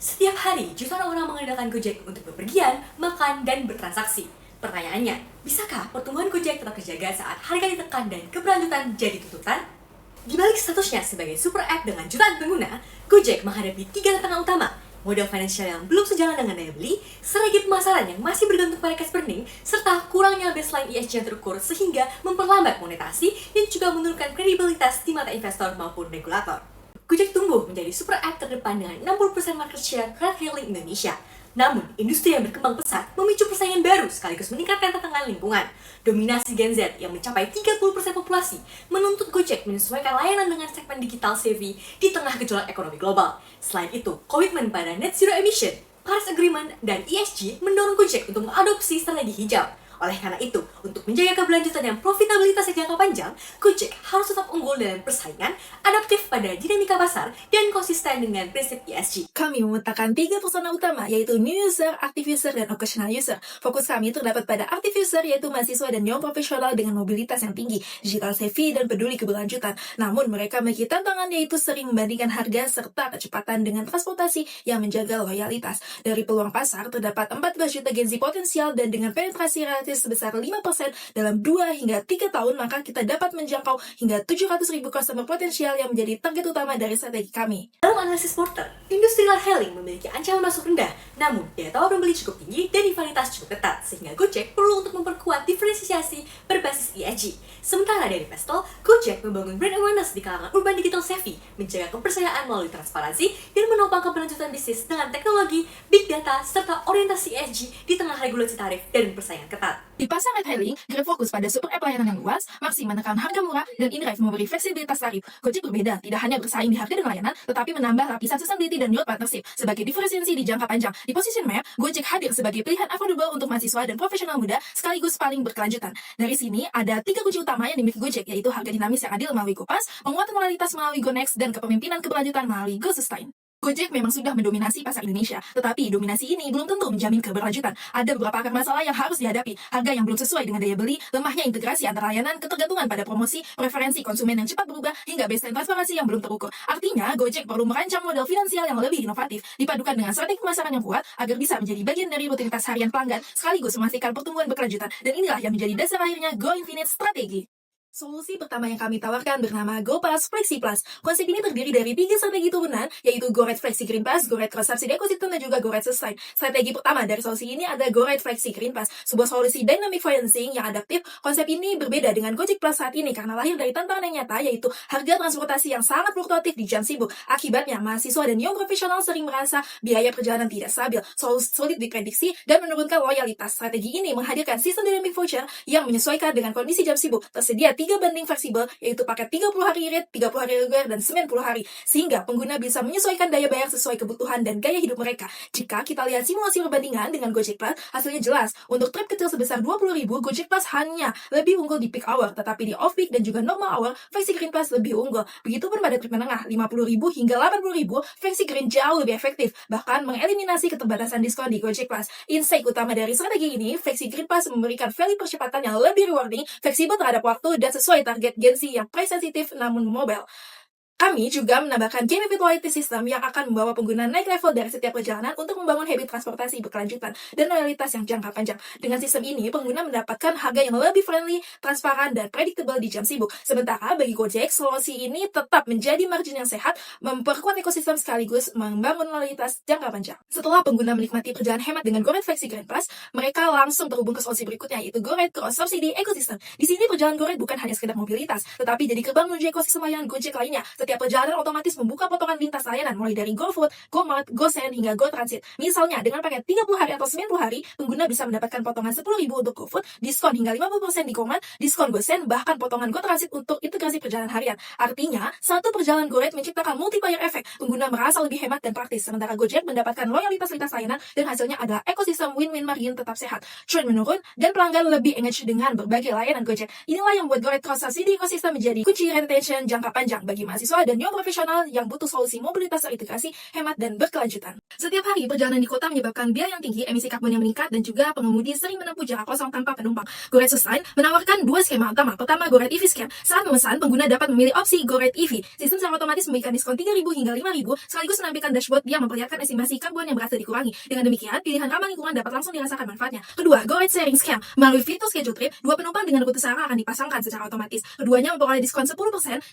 Setiap hari, jutaan orang menggunakan Gojek untuk bepergian, makan, dan bertransaksi. Pertanyaannya, bisakah pertumbuhan Gojek tetap terjaga saat harga ditekan dan keberlanjutan jadi tuntutan? Di balik statusnya sebagai super app dengan jutaan pengguna, Gojek menghadapi 3 tantangan utama. Modal finansial yang belum sejalan dengan daya beli, strategi pemasaran yang masih bergantung pada cash burning, serta kurangnya baseline ESG yang terukur sehingga memperlambat monetasi dan juga menurunkan kredibilitas di mata investor maupun regulator. Gojek tumbuh menjadi super app terdepan dengan 60% market share ride-hailing Indonesia. Namun, industri yang berkembang pesat memicu persaingan baru sekaligus meningkatkan tantangan lingkungan. Dominasi Gen Z yang mencapai 30% populasi menuntut Gojek menyesuaikan layanan dengan segmen digital savvy di tengah gejolak ekonomi global. Selain itu, komitmen pada net zero emission, Paris Agreement, dan ESG mendorong Gojek untuk mengadopsi strategi hijau. Oleh karena itu, untuk menjaga keberlanjutan dan profitabilitas jangka panjang, Gojek harus tetap unggul dalam persaingan, adaptif pada dinamika pasar, dan konsisten dengan prinsip ESG. Kami memetakan 3 persona utama, yaitu new user, active user, dan occasional user. Fokus kami terdapat pada active user, yaitu mahasiswa dan young profesional dengan mobilitas yang tinggi, digital savvy, dan peduli keberlanjutan. Namun, mereka memiliki tantangan yaitu sering membandingkan harga serta kecepatan dengan transportasi yang menjaga loyalitas. Dari peluang pasar, terdapat 14 juta Gen Z potensial, dan dengan penetrasi relatif sebesar 5% dalam 2 hingga 3 tahun, maka kita dapat menjangkau hingga 700.000 customer potensial yang menjadi target utama dari strategi kami. Dalam analisis Porter, industri ride-hailing memiliki ancaman masuk rendah, namun daya tawar pembeli cukup tinggi dan rivalitas cukup ketat, sehingga Gojek perlu untuk memperkuat diferensiasi berbasis ESG. Sementara dari Vestel, Gojek membangun brand awareness di kalangan urban digital savvy, menjaga kepercayaan melalui transparansi, dan menopang keberlanjutan bisnis dengan teknologi, big data, serta orientasi ESG di tengah regulasi tarif dan persaingan ketat. Di pasar ride-hailing, Grab fokus pada super app layanan yang luas, Maxi menekan harga murah, dan InDrive memberi fleksibilitas tarif. Gojek berbeda, tidak hanya bersaing di harga dan layanan, tetapi menambah lapisan sustainability dan road partnership sebagai diferensiasi di jangka panjang. Di position map, Gojek hadir sebagai pilihan affordable untuk mahasiswa dan profesional muda, sekaligus paling berkelanjutan. Dari sini, ada 3 kunci utama yang dimiliki Gojek, yaitu harga dinamis yang adil melalui Gopas, penguatan moralitas melalui GoNext, dan kepemimpinan keberlanjutan melalui GoSustain. Gojek memang sudah mendominasi pasar Indonesia, tetapi dominasi ini belum tentu menjamin keberlanjutan. Ada beberapa akar masalah yang harus dihadapi, harga yang belum sesuai dengan daya beli, lemahnya integrasi antara layanan, ketergantungan pada promosi, preferensi konsumen yang cepat berubah, hingga baseline transparansi yang belum terukur. Artinya, Gojek perlu merancang model finansial yang lebih inovatif, dipadukan dengan strategi pemasaran yang kuat, agar bisa menjadi bagian dari rutinitas harian pelanggan, sekaligus memastikan pertumbuhan berkelanjutan. Dan inilah yang menjadi dasar akhirnya Go Infinite Strategi. Solusi pertama yang kami tawarkan bernama GoPass Flexi Plus. Konsep ini terdiri dari 3 strategi turunan, yaitu GoRide Flexi Green Pass, GoRide Cross Subsidy Ecosystem, dan juga GoRide Sustain. Strategi pertama dari solusi ini ada GoRide Flexi Green Pass, sebuah solusi dynamic financing yang adaptif. Konsep ini berbeda dengan Gojek Plus saat ini karena lahir dari tantangan yang nyata, yaitu harga transportasi yang sangat fluktuatif di jam sibuk. Akibatnya, mahasiswa dan young profesional sering merasa biaya perjalanan tidak stabil, sulit diprediksi, dan menurunkan loyalitas. Strategi ini menghadirkan sistem dynamic voucher yang menyesuaikan dengan kondisi jam sibuk. Tersedia 3 banding fleksibel, yaitu paket 30 hari irit, 30 hari reguler, dan 90 hari, sehingga pengguna bisa menyesuaikan daya bayar sesuai kebutuhan dan gaya hidup mereka. Jika kita lihat simulasi perbandingan dengan Gojek Plus, hasilnya jelas. Untuk trip kecil sebesar 20.000, Gojek Plus hanya lebih unggul di peak hour, tetapi di off-peak dan juga normal hour, Flexi Green Plus lebih unggul. Begitupun pada trip menengah, 50.000 hingga 80.000, Flexi Green jauh lebih efektif, bahkan mengeliminasi keterbatasan diskon di Gojek Plus. Insight utama dari strategi ini, Flexi Green Plus memberikan value percepatan yang lebih rewarding, fleksibel terhadap waktu, dan sesuai target Gen Z yang price sensitif namun mobile. Kami juga menambahkan gamified loyalty system yang akan membawa pengguna naik level dari setiap perjalanan untuk membangun habit transportasi berkelanjutan dan loyalitas yang jangka panjang. Dengan sistem ini, pengguna mendapatkan harga yang lebih friendly, transparan, dan predictable di jam sibuk. Sementara bagi Gojek, solusi ini tetap menjadi margin yang sehat, memperkuat ekosistem sekaligus membangun loyalitas jangka panjang. Setelah pengguna menikmati perjalanan hemat dengan GoRide Flexi Green Plus, mereka langsung terhubung ke solusi berikutnya, yaitu GoRide Cross Subsidy Ecosystem. Di sini perjalanan GoRide bukan hanya sekedar mobilitas, tetapi jadi gerbang menuju ekosistem layanan Gojek lainnya. Setiap perjalanan otomatis membuka potongan lintas layanan mulai dari GoFood, GoMart, GoSend, hingga GoTransit. Misalnya, dengan paket 30 hari atau 90 hari, pengguna bisa mendapatkan potongan 10.000 untuk GoFood, diskon hingga 50% di GoMart, diskon GoSend, bahkan potongan GoTransit untuk integrasi perjalanan harian. Artinya, satu perjalanan GoRide menciptakan multiplier efek. Pengguna merasa lebih hemat dan praktis, sementara Gojek mendapatkan loyalitas lintas layanan, dan hasilnya adalah ekosistem win-win margin tetap sehat. Churn menurun, dan pelanggan lebih engage dengan berbagai layanan Gojek. Inilah yang membuat GoRide Cross Subsidy Ecosystem menjadi kunci retention jangka panjang bagi mahasiswa mahasiswa dan neo profesional yang butuh solusi mobilitas terintegrasi, hemat, dan berkelanjutan. Setiap hari, perjalanan di kota menyebabkan biaya yang tinggi, emisi karbon yang meningkat, dan juga pengemudi sering menempuh jarak kosong tanpa penumpang. GoRide Sustain menawarkan dua skema utama. Pertama, GoRide EV Scam. Saat memesan, pengguna dapat memilih opsi GoRide EV. Sistem secara otomatis memberikan diskon 3.000 hingga 5.000, sekaligus menampilkan dashboard yang memperlihatkan estimasi karbon yang berhasil dikurangi. Dengan demikian, pilihan ramah lingkungan dapat langsung dirasakan manfaatnya. Kedua, GoRide Sharing Scam. Melalui fitur schedule trip, dua penumpang dengan rute sama akan dipasangkan secara otomatis. Keduanya memperoleh diskon 10%,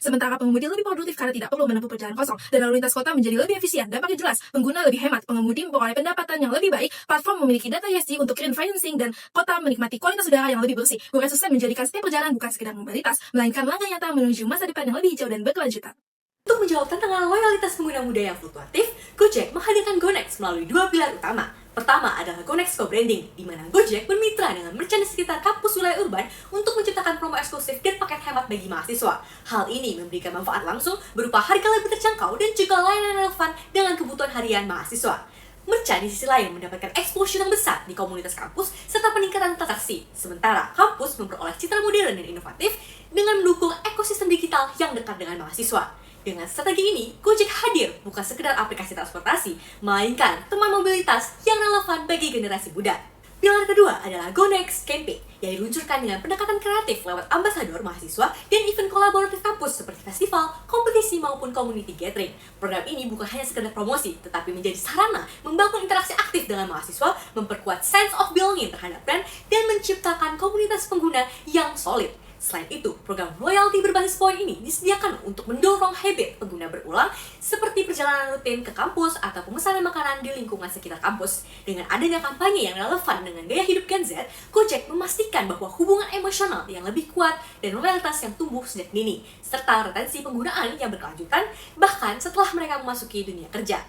sementara pengemudi lebih produktif karena tidak perlu menempuh perjalanan kosong, dan lalu lintas kota menjadi lebih efisien. Dampaknya jelas, pengguna lebih hemat, pengemudi memperoleh pendapatan yang lebih baik, platform memiliki data ESG untuk green financing, dan kota menikmati kualitas udara yang lebih bersih. GoRide Sustain menjadikan setiap perjalanan bukan sekedar mobilitas, melainkan langkah nyata menuju masa depan yang lebih hijau dan berkelanjutan. Untuk menjawab tantangan loyalitas pengguna muda yang fluktuatif, Gojek menghadirkan GoNext melalui dua pilar utama. Pertama adalah GoNext Co-Branding, di mana Gojek bermitra dengan merchant di sekitar kampus wilayah urban untuk menciptakan promo eksklusif dan paket hemat bagi mahasiswa. Hal ini memberikan manfaat langsung berupa harga lebih terjangkau dan juga layanan relevan dengan kebutuhan harian mahasiswa. Merchant di sisi lain mendapatkan exposure yang besar di komunitas kampus serta peningkatan transaksi. Sementara kampus memperoleh citra modern dan inovatif dengan mendukung ekosistem digital yang dekat dengan mahasiswa. Dengan strategi ini, Gojek hadir bukan sekedar aplikasi transportasi, melainkan teman mobilitas yang relevan bagi generasi muda. Pilar kedua adalah GoNext Campaign, yang diluncurkan dengan pendekatan kreatif lewat ambasador mahasiswa dan event kolaboratif kampus seperti festival, kompetisi, maupun community gathering. Program ini bukan hanya sekedar promosi, tetapi menjadi sarana membangun interaksi aktif dengan mahasiswa, memperkuat sense of belonging terhadap brand, dan menciptakan komunitas pengguna yang solid. Selain itu, program loyalty berbasis poin ini disediakan untuk mendorong habit pengguna berulang seperti perjalanan rutin ke kampus atau pemesanan makanan di lingkungan sekitar kampus. Dengan adanya kampanye yang relevan dengan gaya hidup Gen Z, Gojek memastikan bahwa hubungan emosional yang lebih kuat dan loyalitas yang tumbuh sejak dini, serta retensi penggunaan yang berkelanjutan bahkan setelah mereka memasuki dunia kerja.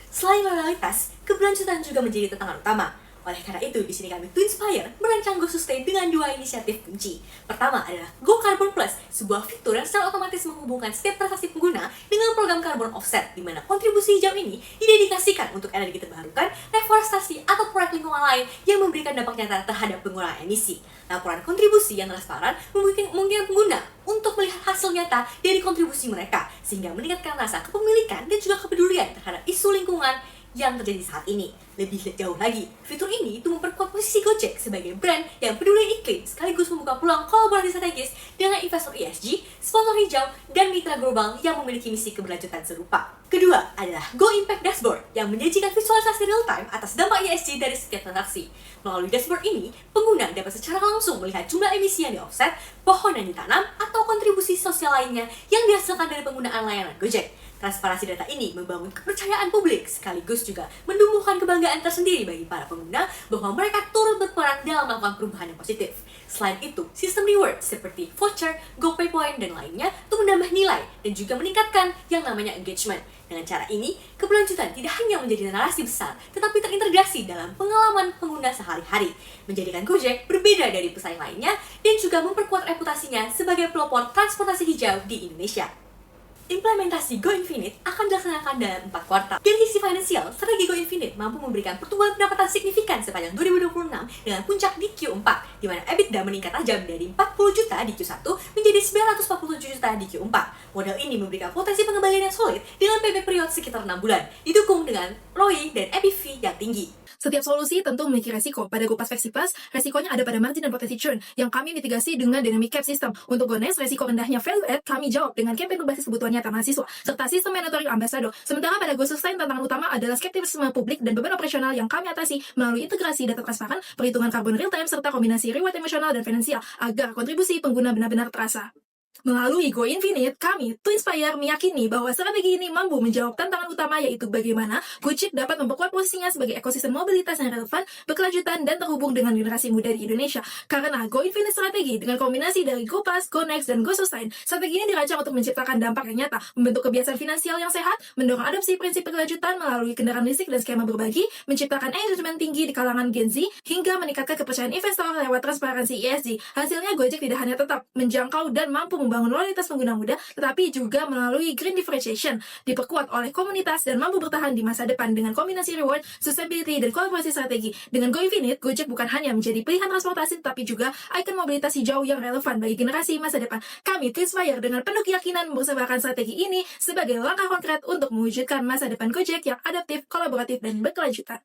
Selain loyalitas, keberlanjutan juga menjadi tantangan utama. Oleh karena itu, di sini kami Twinspire merancang Go Sustain dengan dua inisiatif kunci. Pertama adalah Go Carbon Plus, sebuah fitur yang secara otomatis menghubungkan setiap transaksi pengguna dengan program carbon offset, di mana kontribusi hijau ini didedikasikan untuk energi terbarukan, reforestasi, atau proyek lingkungan lain yang memberikan dampak nyata terhadap pengurangan emisi. Laporan kontribusi yang transparan memungkinkan pengguna untuk melihat hasil nyata dari kontribusi mereka, sehingga meningkatkan rasa kepemilikan dan juga kepedulian terhadap isu lingkungan yang terjadi saat ini. Lebih jauh lagi, fitur ini itu memperkuat posisi Gojek sebagai brand yang peduli iklim, sekaligus membuka peluang kolaborasi strategis dengan investor ESG, sponsor hijau, dan mitra global yang memiliki misi keberlanjutan serupa. Kedua adalah Go Impact Dashboard yang menyajikan visualisasi real-time atas dampak ESG dari setiap transaksi. Melalui dashboard ini, pengguna dapat secara langsung melihat jumlah emisi yang di-offset, pohon yang ditanam, atau kontribusi sosial lainnya yang dihasilkan dari penggunaan layanan Gojek. Transparansi data ini membangun kepercayaan publik sekaligus juga menumbuhkan kebanggaan tersendiri bagi para pengguna bahwa mereka turut berperan dalam melakukan perubahan yang positif. Selain itu, sistem reward seperti voucher, GoPay Point, dan lainnya untuk menambah nilai dan juga meningkatkan yang namanya engagement. Dengan cara ini, keberlanjutan tidak hanya menjadi narasi besar, tetapi terintegrasi dalam pengalaman pengguna sehari-hari, menjadikan Gojek berbeda dari pesaing lainnya dan juga memperkuat reputasinya sebagai pelopor transportasi hijau di Indonesia. Implementasi Go Infinite akan dilaksanakan dalam 4 kuartal. Dari sisi finansial, strategi Go Infinite mampu memberikan pertumbuhan pendapatan signifikan sepanjang 2026 dengan puncak di Q4, di mana EBITDA meningkat tajam dari 40 juta di Q1 menjadi 947 juta di Q4. Model ini memberikan potensi pengembalian yang solid dengan payback period sekitar 6 bulan, didukung dengan ROI dan EPV yang tinggi. Setiap solusi tentu memiliki resiko. Pada GoPass Flexi Plus, resikonya ada pada margin dan potensi churn yang kami mitigasi dengan dynamic cap system. Untuk GoNext, resiko rendahnya value add kami jawab dengan campaign berbasis kebutuhan nyata mahasiswa serta sistem mandatory ambassador. Sementara pada Go Sustain, tantangan utama adalah skeptisisme publik dan beban operasional yang kami atasi melalui integrasi data transparan, perhitungan karbon real time serta kombinasi reward emosional dan finansial agar kontribusi pengguna benar-benar terasa. Melalui Go Infinite, kami Twinspire meyakini bahwa strategi ini mampu menjawab tantangan utama, yaitu bagaimana Gojek dapat memperkuat posisinya sebagai ekosistem mobilitas yang relevan, berkelanjutan, dan terhubung dengan generasi muda di Indonesia. Karena Go Infinite strategi dengan kombinasi dari GoPass, GoNext, dan Go Sustain, strategi ini dirancang untuk menciptakan dampak yang nyata, membentuk kebiasaan finansial yang sehat, mendorong adopsi prinsip berkelanjutan melalui kendaraan listrik dan skema berbagi, menciptakan engagement tinggi di kalangan Gen Z, hingga meningkatkan kepercayaan investor lewat transparansi ESG. Hasilnya, Gojek tidak hanya tetap menjangkau dan mampu membangun loyalitas pengguna muda, tetapi juga melalui green differentiation, diperkuat oleh komunitas dan mampu bertahan di masa depan dengan kombinasi reward, sustainability, dan kolaborasi strategi. Dengan GoInfinite, Gojek bukan hanya menjadi pilihan transportasi, tetapi juga ikon mobilitas hijau yang relevan bagi generasi masa depan. Kami Twinspire dengan penuh keyakinan mempersembahkan strategi ini sebagai langkah konkret untuk mewujudkan masa depan Gojek yang adaptif, kolaboratif, dan berkelanjutan.